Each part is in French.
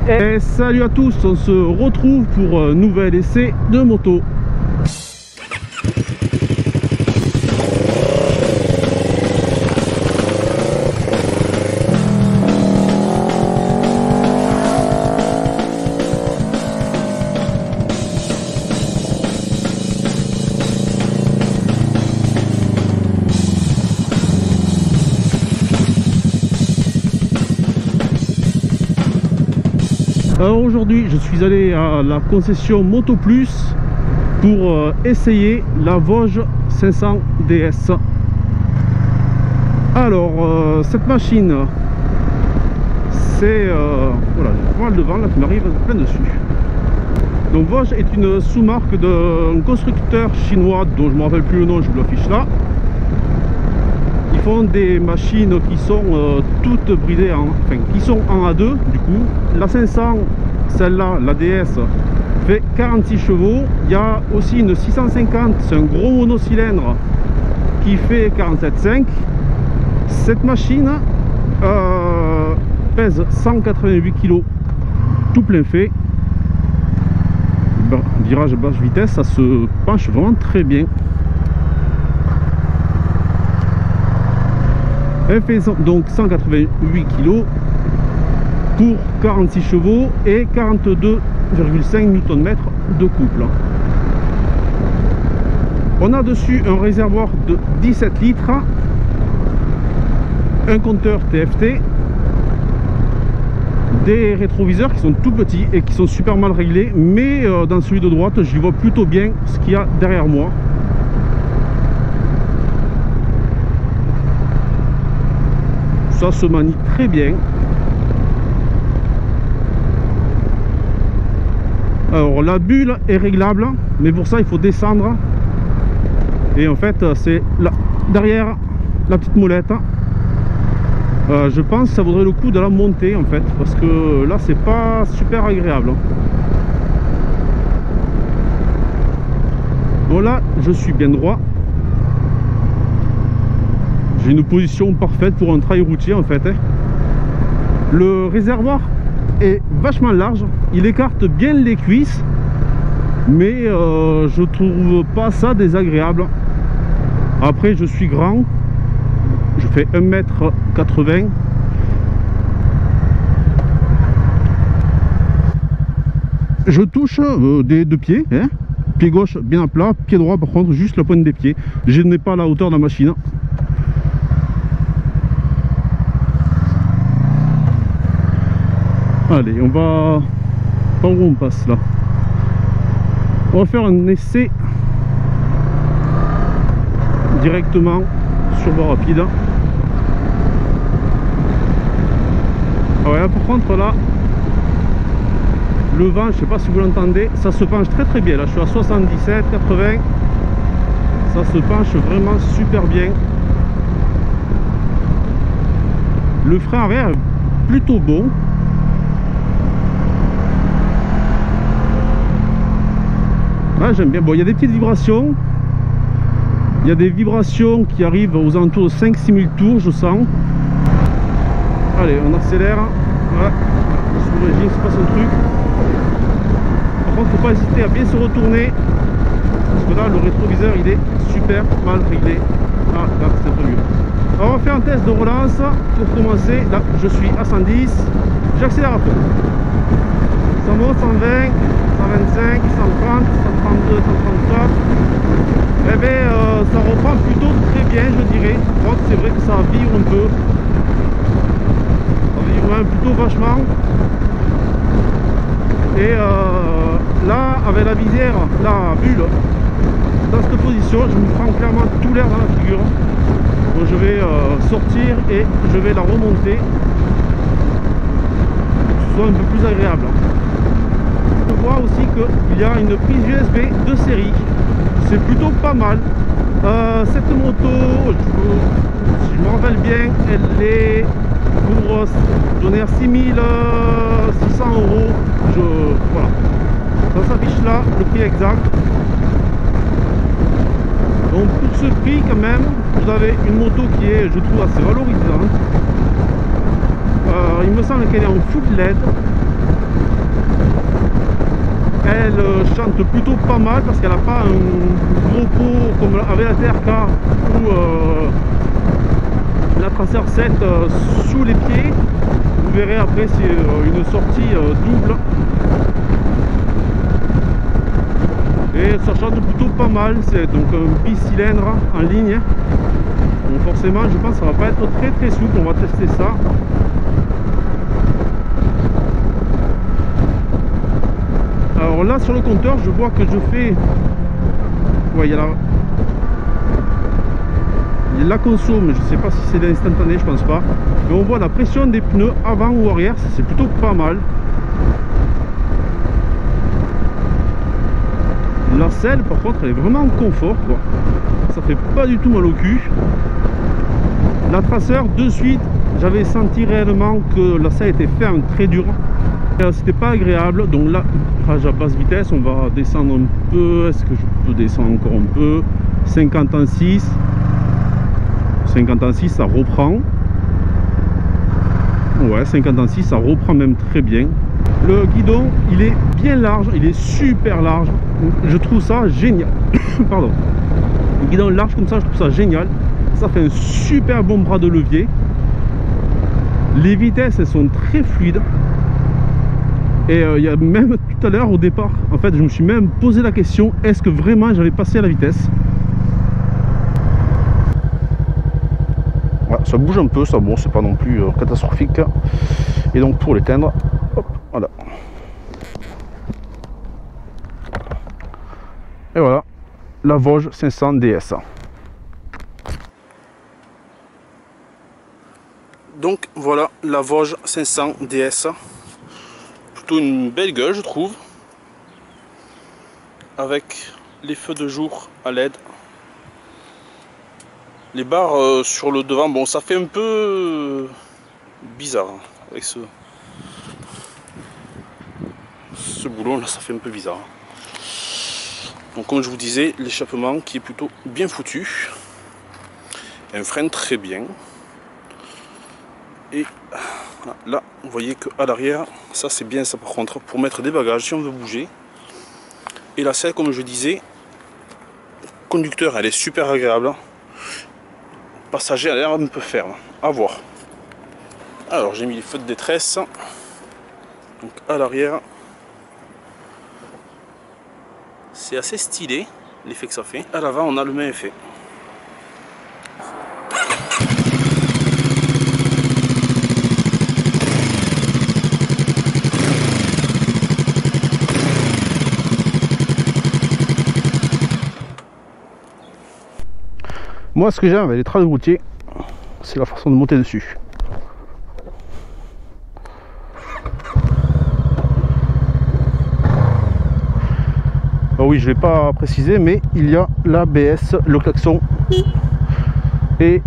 Et salut à tous, on se retrouve pour un nouvel essai de moto. Alors aujourd'hui je suis allé à la concession Moto Plus pour essayer la Vosges 500 DS. Alors cette machine, c'est voilà, je vois le devant là qui m'arrive plein dessus. Donc Vosges est une sous-marque d'un constructeur chinois dont je ne me rappelle plus le nom, je vous l'affiche là. Ils font des machines qui sont toutes bridées qui sont en A2 du coup. La 500, celle-là, la DS, fait 46 chevaux. Il y a aussi une 650, c'est un gros monocylindre qui fait 47,5. Cette machine pèse 188 kg tout plein fait. Virage basse vitesse, ça se penche vraiment très bien. Elle fait donc 188 kg pour 46 chevaux et 42,5 Nm de couple. On a dessus un réservoir de 17 litres, un compteur TFT, des rétroviseurs qui sont tout petits et qui sont super mal réglés, mais dans celui de droite j'y vois plutôt bien ce qu'il y a derrière moi. Ça se manie très bien. Alors la bulle est réglable, mais pour ça il faut descendre. Et en fait c'est là derrière la petite molette. Je pense que ça vaudrait le coup de la monter en fait, parce que là c'est pas super agréable. Bon là je suis bien droit. J'ai une position parfaite pour un trail routier en fait. Le réservoir est vachement large, il écarte bien les cuisses, mais je trouve pas ça désagréable. Après je suis grand, je fais 1,80 m. Je touche des deux pieds, pied gauche bien à plat, pied droit par contre juste la pointe des pieds. Je n'ai pas la hauteur de la machine. Allez, on va... Par où on passe là? On va faire un essai directement sur voie rapide. Ah ouais, par contre là, le vent, je sais pas si vous l'entendez, ça se penche très très bien. Là je suis à 77, 80. Ça se penche vraiment super bien. Le frein arrière est plutôt bon. Ah, j'aime bien. Bon, il y a des petites vibrations. Il y a des vibrations qui arrivent aux alentours de 5-6 000 tours, je sens. Allez, on accélère. Voilà. Sous le régime, c'est pas son truc. Par contre, faut pas hésiter à bien se retourner. Parce que là, le rétroviseur, il est super mal réglé. Ah, là, c'est un peu mieux. Alors, on va faire un test de relance. Pour commencer, là, je suis à 110. J'accélère à fond. 120, 120, 125, 130, 132, 134. Eh bien, ça reprend plutôt très bien, je dirais. Par contre, c'est vrai que ça vire un peu. Ça vire même plutôt vachement. Et là, avec la visière, la bulle, dans cette position, je me prends clairement tout l'air dans la figure. Donc, je vais sortir et je vais la remonter pour que ce soit un peu plus agréable. On voit aussi qu'il y a une prise USB de série, c'est plutôt pas mal. Cette moto, si je me rappelle bien, elle est pour donner à 6 600 €. Voilà, ça s'affiche là, le prix exact. Donc pour ce prix quand même, vous avez une moto qui est, je trouve, assez valorisante. Il me semble qu'elle est en full LED. elle chante plutôt pas mal parce qu'elle n'a pas un gros pot comme avec la TRK ou la Tracer 7 sous les pieds. Vous verrez après, c'est une sortie double. Et ça chante plutôt pas mal, c'est donc un bicylindre en ligne. Donc forcément je pense que ça va pas être très souple, on va tester ça. Alors là sur le compteur je vois que je fais... Ouais, il y a la conso, mais je sais pas si c'est l'instantané, je pense pas. Mais on voit la pression des pneus avant ou arrière, c'est plutôt pas mal. La selle par contre elle est vraiment en confort quoi. Ça fait pas du tout mal au cul. La Tracer de suite j'avais senti réellement que la selle était ferme, très dure. C'était pas agréable. Donc là, à basse vitesse, on va descendre un peu. Est-ce que je peux descendre encore un peu? 50 en 6. 50 en 6 ça reprend. Ouais, 50 en 6 ça reprend même très bien. Le guidon il est bien large, il est super large, je trouve ça génial. Pardon. Le guidon large comme ça, je trouve ça génial. Ça fait un super bon bras de levier. Les vitesses elles sont très fluides. Et il y a même tout à l'heure au départ, en fait je me suis même posé la question, est-ce que vraiment j'avais passé à la vitesse? Ouais, ça bouge un peu, ça, bon c'est pas non plus catastrophique. Et donc pour l'éteindre, hop, voilà. Et voilà, la Vosges 500 DS. Donc voilà la Vosges 500 DS. Plutôt une belle gueule je trouve. Avec les feux de jour à LED. Les barres sur le devant, bon ça fait un peu bizarre hein, avec ce boulon là, ça fait un peu bizarre. Donc comme je vous disais, l'échappement qui est plutôt bien foutu, un frein très bien, et là vous voyez que à l'arrière, ça c'est bien ça par contre, pour mettre des bagages si on veut bouger. Et la selle comme je disais, conducteur elle est super agréable, passager elle a l'air un peu ferme, à voir. Alors j'ai mis les feux de détresse, donc à l'arrière. C'est assez stylé l'effet que ça fait. À l'avant on a le même effet. Moi ce que j'aime avec les trades routiers, c'est la façon de monter dessus. Oh oui, je ne l'ai pas précisé, mais il y a l'ABS, le klaxon et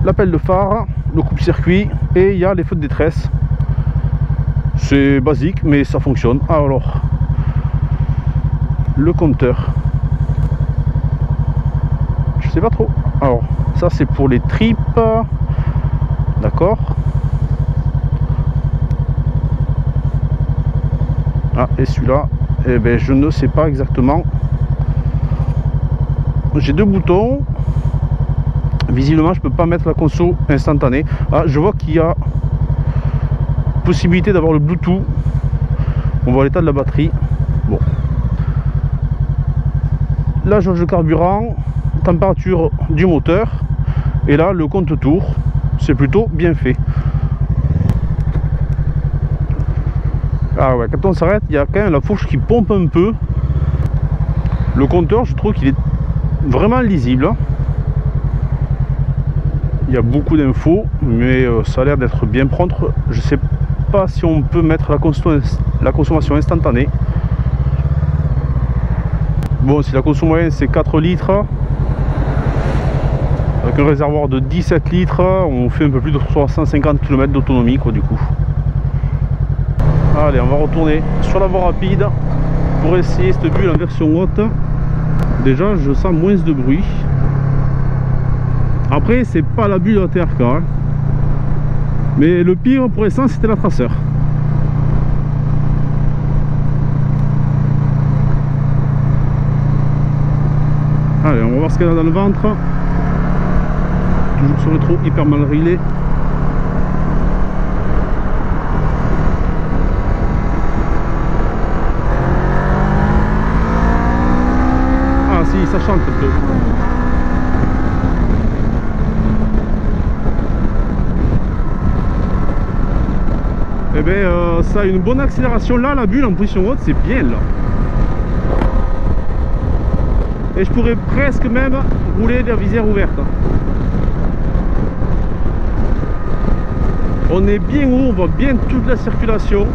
l'appel de phare, le coupe-circuit, et il y a les feux de détresse. C'est basique, mais ça fonctionne. Alors, le compteur, je sais pas trop. Alors, ça c'est pour les tripes, d'accord. Ah, et celui-là, eh ben, je ne sais pas exactement. J'ai deux boutons. Visiblement, je peux pas mettre la conso instantanée. Ah, je vois qu'il y a possibilité d'avoir le Bluetooth. On voit l'état de la batterie. Bon. La jauge de carburant, température du moteur. Et là, le compte tour. C'est plutôt bien fait. Ah ouais, quand on s'arrête, il y a quand même la fourche qui pompe un peu. Le compteur, je trouve qu'il est vraiment lisible. Il y a beaucoup d'infos, mais ça a l'air d'être bien propre. Je sais pas si on peut mettre la consommation instantanée. Bon, si la consommation moyenne c'est 4 litres, avec un réservoir de 17 litres, on fait un peu plus de 350 km d'autonomie quoi du coup. Allez, on va retourner sur la voie rapide pour essayer cette bulle en version haute. Déjà, je sens moins de bruit. Après, c'est pas la bulle de la TRK, hein. Mais le pire pour l'instant, c'était la Tracer. voir ce qu'elle a dans le ventre. Toujours sur le trot, hyper mal rilé. Ah si, ça chante un peu. Eh bien, ça a une bonne accélération là, la bulle en position haute, c'est bien là. Et je pourrais presque même rouler la visière ouverte. On est bien haut, on voit bien toute la circulation.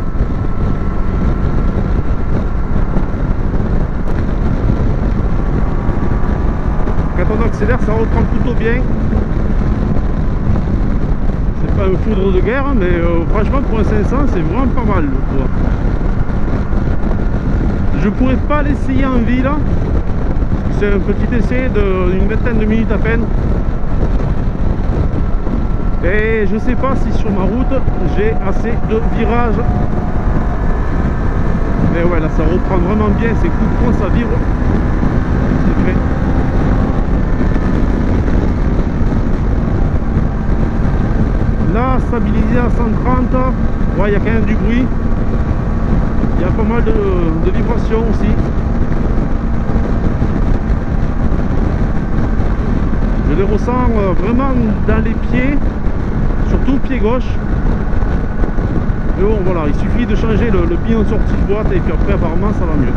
Quand on accélère, ça reprend plutôt bien. C'est pas un foudre de guerre, mais franchement pour un 500 c'est vraiment pas mal le poids. Je pourrais pas l'essayer en ville. C'est un petit essai d'une vingtaine de minutes à peine. Et je sais pas si sur ma route j'ai assez de virages. Mais ouais, là ça reprend vraiment bien, ces coups de France à vivre. C'est vrai. Là, stabilisé à 130, ouais, il y a quand même du bruit. Il y a pas mal de vibrations aussi. Je les ressens vraiment dans les pieds, surtout le pied gauche. Mais bon, voilà, il suffit de changer le pignon de sortie de boîte et puis après, apparemment, ça va mieux.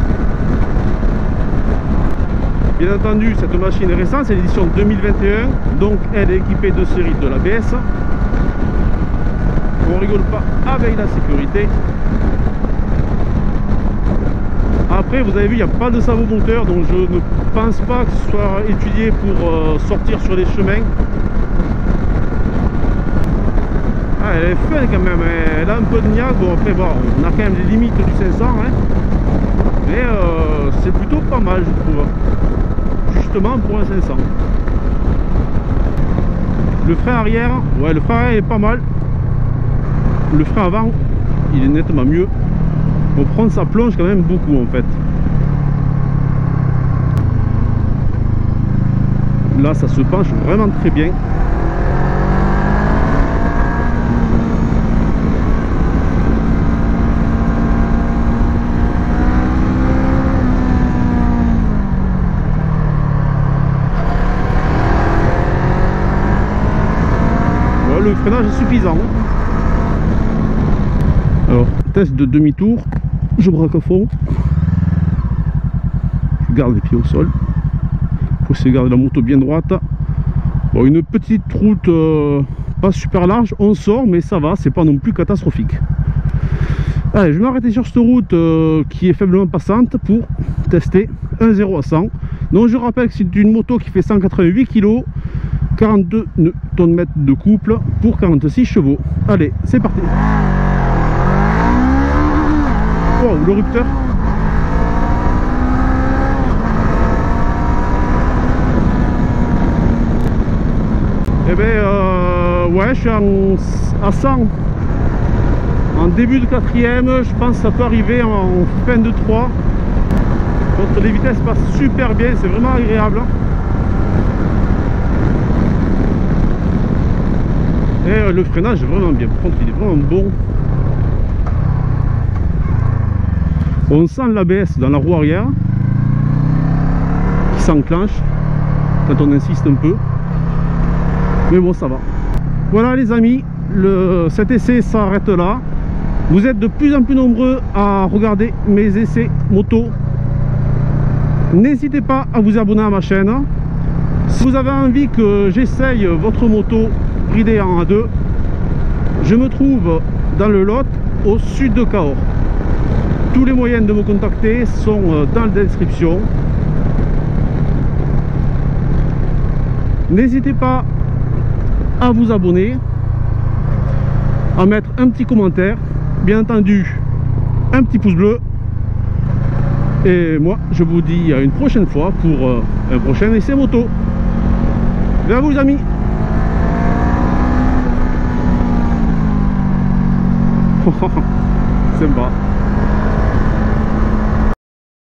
Bien entendu, cette machine est récente, c'est l'édition 2021, donc elle est équipée de série de l'ABS. On rigole pas avec la sécurité. Après, vous avez vu, il n'y a pas de sabot moteur, donc je ne pense pas que ce soit étudié pour sortir sur les chemins. Ah, elle est fun quand même, elle a un peu de niaque. Bon, après, bon, on a quand même les limites du 500, hein. Mais c'est plutôt pas mal, je trouve. Justement pour un 500. Le frein arrière, ouais, le frein arrière est pas mal. Le frein avant, il est nettement mieux. Pour prendre sa plonge quand même beaucoup en fait. Là, ça se penche vraiment très bien. Ouais, le freinage est suffisant. Alors, test de demi-tour, je braque à fond, je garde les pieds au sol, pour essayer de garder la moto bien droite. Bon, une petite route pas super large, on sort, mais ça va, c'est pas non plus catastrophique. Allez, je vais m'arrêter sur cette route qui est faiblement passante pour tester un 0 à 100. Donc je rappelle que c'est une moto qui fait 188 kg, 42 Nm de couple pour 46 chevaux. Allez, c'est parti. Wow, le rupteur. Eh bien, ouais, je suis à 100 en début de quatrième. Je pense que ça peut arriver en fin de 3. Donc les vitesses passent super bien, c'est vraiment agréable. Et le freinage est vraiment bien. Par contre, il est vraiment bon. On sent l'ABS dans la roue arrière qui s'enclenche quand on insiste un peu, mais bon, ça va. Voilà les amis, cet essai s'arrête là. Vous êtes de plus en plus nombreux à regarder mes essais moto. N'hésitez pas à vous abonner à ma chaîne. Si vous avez envie que j'essaye votre moto bridée en A2, je me trouve dans le Lot, au sud de Cahors. Tous les moyens de me contacter sont dans la description. N'hésitez pas à vous abonner, à mettre un petit commentaire, bien entendu un petit pouce bleu. Et moi je vous dis à une prochaine fois pour un prochain essai moto. Et à vous les amis. Sympa.